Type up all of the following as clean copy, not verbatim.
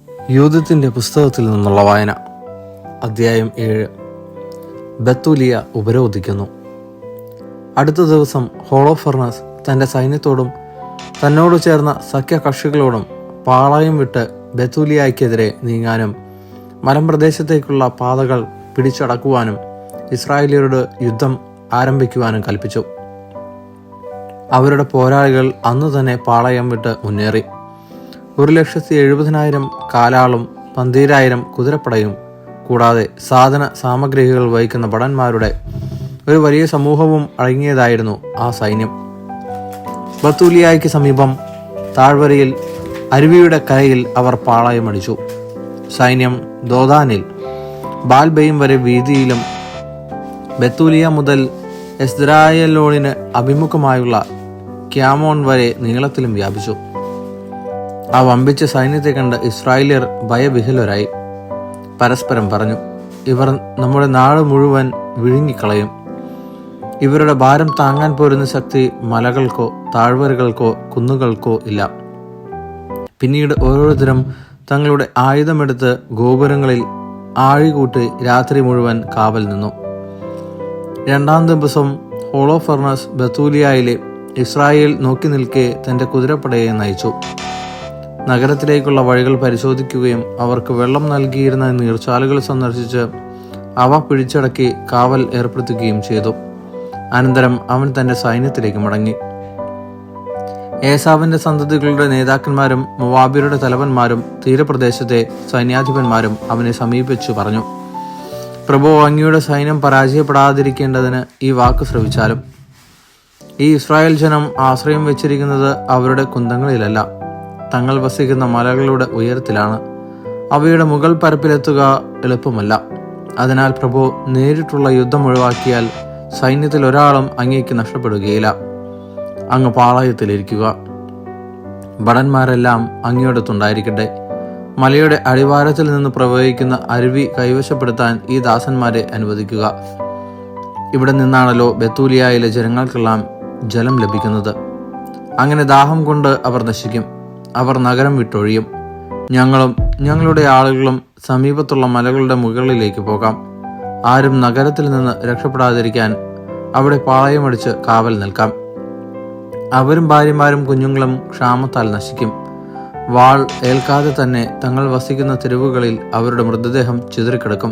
യൂദത്തിന്റെ പുസ്തകത്തിൽ നിന്നുള്ള വായന. അധ്യായം 7. ബത്തൂലിയ ഉപരോധിക്കുന്നു. അടുത്ത ദിവസം ഹോളോഫർണസ് തൻ്റെ സൈന്യത്തോടും തന്നോട് ചേർന്ന സഖ്യകക്ഷികളോടും പാളയം വിട്ട് ബത്തൂലിയയ്ക്കെതിരെ നീങ്ങാനും മലമ്പ്രദേശത്തേക്കുള്ള പാതകൾ പിടിച്ചടക്കുവാനും ഇസ്രായേലിയരോട് യുദ്ധം ആരംഭിക്കുവാനും കൽപ്പിച്ചു. അവരുടെ പോരാളികൾ അന്നു തന്നെ പാളയം വിട്ട് മുന്നേറി. 1,70,000 കാലാളും 12,000 കുതിരപ്പടയും കൂടാതെ സാധന സാമഗ്രികൾ വഹിക്കുന്ന ഭടന്മാരുടെ ഒരു വലിയ സമൂഹവും അടങ്ങിയതായിരുന്നു ആ സൈന്യം. ബത്തൂലിയായ്ക്ക് സമീപം താഴ്വരയിൽ അരുവിയുടെ കരയിൽ അവർ പാളയമടിച്ചു. സൈന്യം ദോദാനിൽ ബാൽബെയും വരെ വീതിയിലും ബത്തൂലിയ മുതൽ എസ്ദ്രായലോണിന് അഭിമുഖമായുള്ള ക്യാമോൺ വരെ നീളത്തിലും വ്യാപിച്ചു. ആ വമ്പിച്ച സൈന്യത്തെ കണ്ട് ഇസ്രായേലിയർ ഭയവിഹ്വലരായി പരസ്പരം പറഞ്ഞു, ഇവർ നമ്മുടെ നാട് മുഴുവൻ വിഴുങ്ങിക്കളയും. ഇവരുടെ ഭാരം താങ്ങാൻ പോരുന്ന ശക്തി മലകൾക്കോ താഴ്വരകൾക്കോ കുന്നുകൾക്കോ ഇല്ല. പിന്നീട് ഓരോരുത്തരും തങ്ങളുടെ ആയുധമെടുത്ത് ഗോപുരങ്ങളിൽ ആഴികൂട്ടി രാത്രി മുഴുവൻ കാവൽ നിന്നു. 2-ാം ദിവസം ഹോളോഫർണസ് ബത്തൂലിയയിലെ ഇസ്രായേൽ നോക്കി നിൽക്കെ തന്റെ കുതിരപ്പടയെ നയിച്ചു. നഗരത്തിലേക്കുള്ള വഴികൾ പരിശോധിക്കുകയും അവർക്ക് വെള്ളം നൽകിയിരുന്ന നീർച്ചാലുകൾ സന്ദർശിച്ച് അവ പിടിച്ചടക്കി കാവൽ ഏർപ്പെടുത്തുകയും ചെയ്തു. അനന്തരം അവൻ തന്റെ സൈന്യത്തിലേക്ക് മടങ്ങി. ഏസാവിന്റെ സന്തതികളുടെ നേതാക്കന്മാരും മോവാബ്യരുടെ തലവന്മാരും തീരപ്രദേശത്തെ സൈന്യാധിപന്മാരും അവനെ സമീപിച്ചു പറഞ്ഞു, പ്രഭു, അങ്ങയുടെ സൈന്യം പരാജയപ്പെടാതിരിക്കേണ്ടതിന് ഈ വാക്ക് ശ്രവിച്ചാലും. ഈ ഇസ്രായേൽ ജനം ആശ്രയം വെച്ചിരിക്കുന്നത് അവരുടെ കുന്തങ്ങളിലല്ല, തങ്ങൾ വസിക്കുന്ന മലകളുടെ ഉയരത്തിലാണ്. അവയുടെ മുകൾ പരപ്പിലെത്തുക എളുപ്പമല്ല. അതിനാൽ പ്രഭു, നേരിട്ടുള്ള യുദ്ധം ഒഴിവാക്കിയാൽ സൈന്യത്തിൽ ഒരാളും അങ്ങേക്ക് നഷ്ടപ്പെടുകയില്ല. അങ്ങ് പാളയത്തിലിരിക്കുക. ഭടന്മാരെല്ലാം അങ്ങയോടത്തുണ്ടായിരിക്കട്ടെ. മലയുടെ അടിവാരത്തിൽ നിന്ന് പ്രവഹിക്കുന്ന അരുവി കൈവശപ്പെടുത്താൻ ഈ ദാസന്മാരെ അനുവദിക്കുക. ഇവിടെ നിന്നാണല്ലോ ബത്തൂലിയയിലെ ജനങ്ങൾക്കെല്ലാം ജലം ലഭിക്കുന്നത്. അങ്ങനെ ദാഹം കൊണ്ട് അവർ നശിക്കും. അവർ നഗരം വിട്ടൊഴിയും. ഞങ്ങളും ഞങ്ങളുടെ ആളുകളും സമീപത്തുള്ള മലകളുടെ മുകളിലേക്ക് പോകാം. ആരും നഗരത്തിൽ നിന്ന് രക്ഷപ്പെടാതിരിക്കാൻ അവിടെ പാളയമടിച്ച് കാവൽ നിൽക്കാം. അവരും ഭാര്യമാരും കുഞ്ഞുങ്ങളും ക്ഷാമത്താൽ നശിക്കും. വാൾ ഏൽക്കാതെ തന്നെ തങ്ങൾ വസിക്കുന്ന തെരുവുകളിൽ അവരുടെ മൃതദേഹം ചിതറിക്കിടക്കും.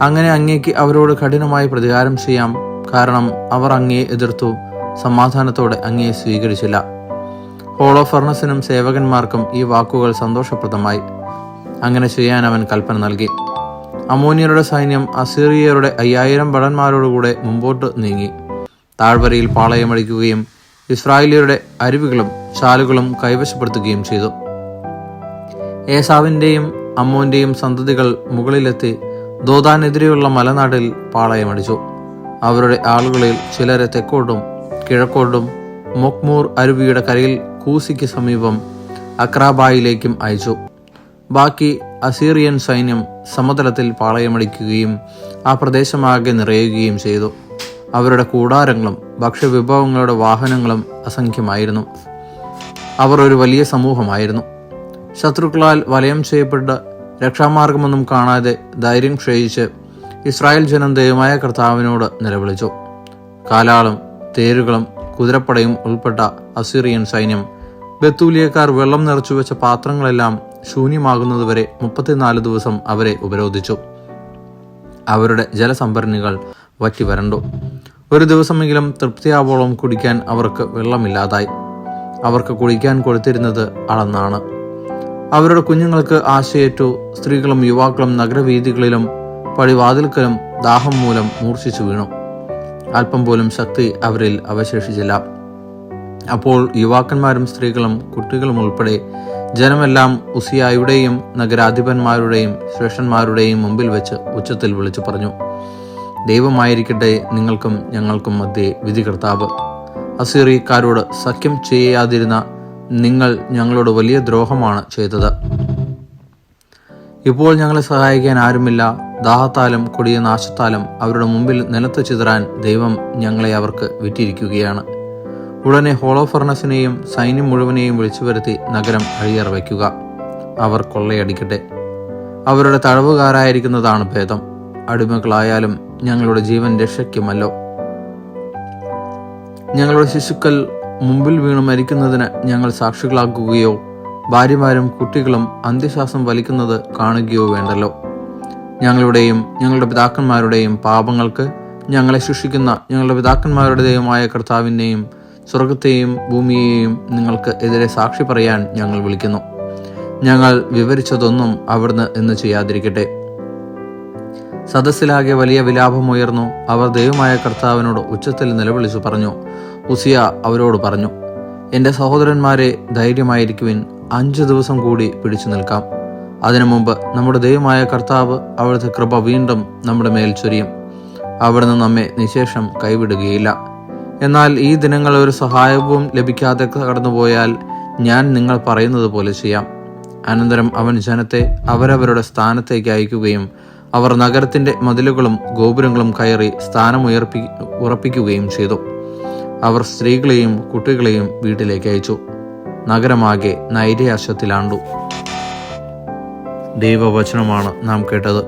അങ്ങനെ അങ്ങേക്ക് അവരോട് കഠിനമായി പ്രതികാരം ചെയ്യാം. കാരണം അവർ അങ്ങയെ എതിർത്തു, സമാധാനത്തോടെ അങ്ങയെ സ്വീകരിച്ചില്ല. ഹോളോഫർണസിനും സേവകന്മാർക്കും ഈ വാക്കുകൾ സന്തോഷപ്രദമായി. അങ്ങനെ ചെയ്യാൻ അവൻ കൽപ്പന നൽകി. അമ്മോന്യരുടെ സൈന്യം അസീറിയരുടെ 5,000 ഭടന്മാരോടുകൂടെ മുമ്പോട്ട് നീങ്ങി താഴ്വരയിൽ പാളയമടിക്കുകയും ഇസ്രായേലിയരുടെ അരുവികളും ചാലുകളും കൈവശപ്പെടുത്തുകയും ചെയ്തു. ഏസാവിന്റെയും അമ്മോന്റെയും സന്തതികൾ മുകളിലെത്തി ദോദാനെതിരെയുള്ള മലനാട്ടിൽ പാളയമടിച്ചു. അവരുടെ ആളുകളിൽ ചിലരെ തെക്കോട്ടും കിഴക്കോട്ടും മൊക്മൂർ അരുവിയുടെ കരയിൽ കൂസിക്ക് സമീപം അക്രാബായിലേക്കും അയച്ചു. ബാക്കി അസീറിയൻ സൈന്യം സമതലത്തിൽ പാളയമടിക്കുകയും ആ പ്രദേശമാകെ നിറയുകയും ചെയ്തു. അവരുടെ കൂടാരങ്ങളും ഭക്ഷ്യവിഭവങ്ങളുടെ വാഹനങ്ങളും അസംഖ്യമായിരുന്നു. അവർ ഒരു വലിയ സമൂഹമായിരുന്നു. ശത്രുക്കളാൽ വലയം ചെയ്യപ്പെട്ട് രക്ഷാമാർഗമൊന്നും കാണാതെ ധൈര്യം ക്ഷയിച്ച് ഇസ്രായേൽ ജനം ദൈവമായ കർത്താവിനോട് നിലവിളിച്ചു. കാലാളും തേരുകളും കുതിരപ്പടയും ഉൾപ്പെട്ട അസീറിയൻ സൈന്യം ബത്തൂലിയക്കാർ വെള്ളം നിറച്ചു വെച്ച പാത്രങ്ങളെല്ലാം ശൂന്യമാകുന്നതുവരെ 34 ദിവസം അവരെ ഉപരോധിച്ചു. അവരുടെ ജലസംഭരണികൾ വറ്റി വരണ്ടു. ഒരു ദിവസമെങ്കിലും തൃപ്തിയാവോളം കുടിക്കാൻ അവർക്ക് വെള്ളമില്ലാതായി. അവർക്ക് കുടിക്കാൻ കൊടുത്തിരുന്നത് അളന്നാണ്. അവരുടെ കുഞ്ഞുങ്ങൾക്ക് ആശയേറ്റു. സ്ത്രീകളും യുവാക്കളും നഗരവീഥികളിലും പടിവാതിൽക്കലും ദാഹം മൂലം മൂർച്ഛിച്ചു വീണു. അല്പം പോലും ശക്തി അവരിൽ അവശേഷിച്ചില്ല. അപ്പോൾ യുവാക്കന്മാരും സ്ത്രീകളും കുട്ടികളും ഉൾപ്പെടെ ജനമെല്ലാം ഉസിയായുടെയും നഗരാധിപന്മാരുടെയും ശ്രേഷ്ഠന്മാരുടെയും മുമ്പിൽ വെച്ച് ഉച്ചത്തിൽ വിളിച്ചു പറഞ്ഞു, ദൈവമായിരിക്കട്ടെ നിങ്ങൾക്കും ഞങ്ങൾക്കും മധ്യേ വിധികർത്താവ്. അസീറിയക്കാരോട് സഖ്യം ചെയ്യാതിരുന്ന നിങ്ങൾ ഞങ്ങളോട് വലിയ ദ്രോഹമാണ് ചെയ്തത്. ഇപ്പോൾ ഞങ്ങളെ സഹായിക്കാൻ ആരുമില്ല. ദാഹത്താലും കൊടിയ നാശത്താലും അവരുടെ മുമ്പിൽ നിലത്ത് ചിതറാൻ ദൈവം ഞങ്ങളെ അവർക്ക് വിറ്റിരിക്കുകയാണ്. ഉടനെ ഹോളോഫർണസിനെയും സൈന്യം മുഴുവനെയും വിളിച്ചു വരുത്തി നഗരം അഴിയറ വയ്ക്കുക. അവർ കൊള്ളയടിക്കട്ടെ. അവരുടെ തടവുകാരായിരിക്കുന്നതാണ് ഭേദം. അടിമകളായാലും ഞങ്ങളുടെ ജീവൻ രക്ഷയ്ക്കുമല്ലോ. ഞങ്ങളുടെ ശിശുക്കൾ മുമ്പിൽ വീണ് മരിക്കുന്നതിന് ഞങ്ങൾ സാക്ഷികളാക്കുകയോ ഭാര്യമാരും കുട്ടികളും അന്ത്യശ്വാസം വലിക്കുന്നത് കാണുകയോ വേണ്ടല്ലോ. ഞങ്ങളുടെയും ഞങ്ങളുടെ പിതാക്കന്മാരുടെയും പാപങ്ങൾക്ക് ഞങ്ങളെ ശിക്ഷിക്കുന്ന ഞങ്ങളുടെ പിതാക്കന്മാരുടെ ദൈവമായ കർത്താവിനെയും സ്വർഗത്തെയും ഭൂമിയെയും നിങ്ങൾക്ക് എതിരെ സാക്ഷി പറയാൻ ഞങ്ങൾ വിളിക്കുന്നു. ഞങ്ങൾ വിവരിച്ചതൊന്നും അവിടുന്ന് എന്ന് ചെയ്യാതിരിക്കട്ടെ. സദസ്സിലാകെ വലിയ വിലാപമുയർന്നു. അവർ ദൈവമായ കർത്താവിനോട് ഉച്ചത്തിൽ നിലവിളിച്ചു പറഞ്ഞു. ഉസിയ അവരോട് പറഞ്ഞു, എൻ്റെ സഹോദരന്മാരെ, ധൈര്യമായിരിക്കുവിൻ. 5 ദിവസം കൂടി പിടിച്ചു നിൽക്കാം. അതിനു മുമ്പ് നമ്മുടെ ദൈവമായ കർത്താവ് അവിടുത്തെ കൃപ വീണ്ടും നമ്മുടെ മേൽ ചൊരിയും. അവിടുന്ന് നമ്മെ നിശേഷം കൈവിടുകയില്ല. എന്നാൽ ഈ ദിനങ്ങൾ ഒരു സഹായവും ലഭിക്കാതെ കടന്നുപോയാൽ ഞാൻ നിങ്ങൾ പറയുന്നത് പോലെ ചെയ്യാം. അനന്തരം അവൻ ജനത്തെ അവരവരുടെ സ്ഥാനത്തേക്ക് അയക്കുകയും അവർ നഗരത്തിന്റെ മതിലുകളും ഗോപുരങ്ങളും കയറി ഉറപ്പിക്കുകയും ചെയ്തു. അവർ സ്ത്രീകളെയും കുട്ടികളെയും വീട്ടിലേക്ക് അയച്ചു. നഗരമാകെ നൈരാശ്യത്തിലാണ്ടു. ദൈവവചനമാണ് നാം കേട്ടത്.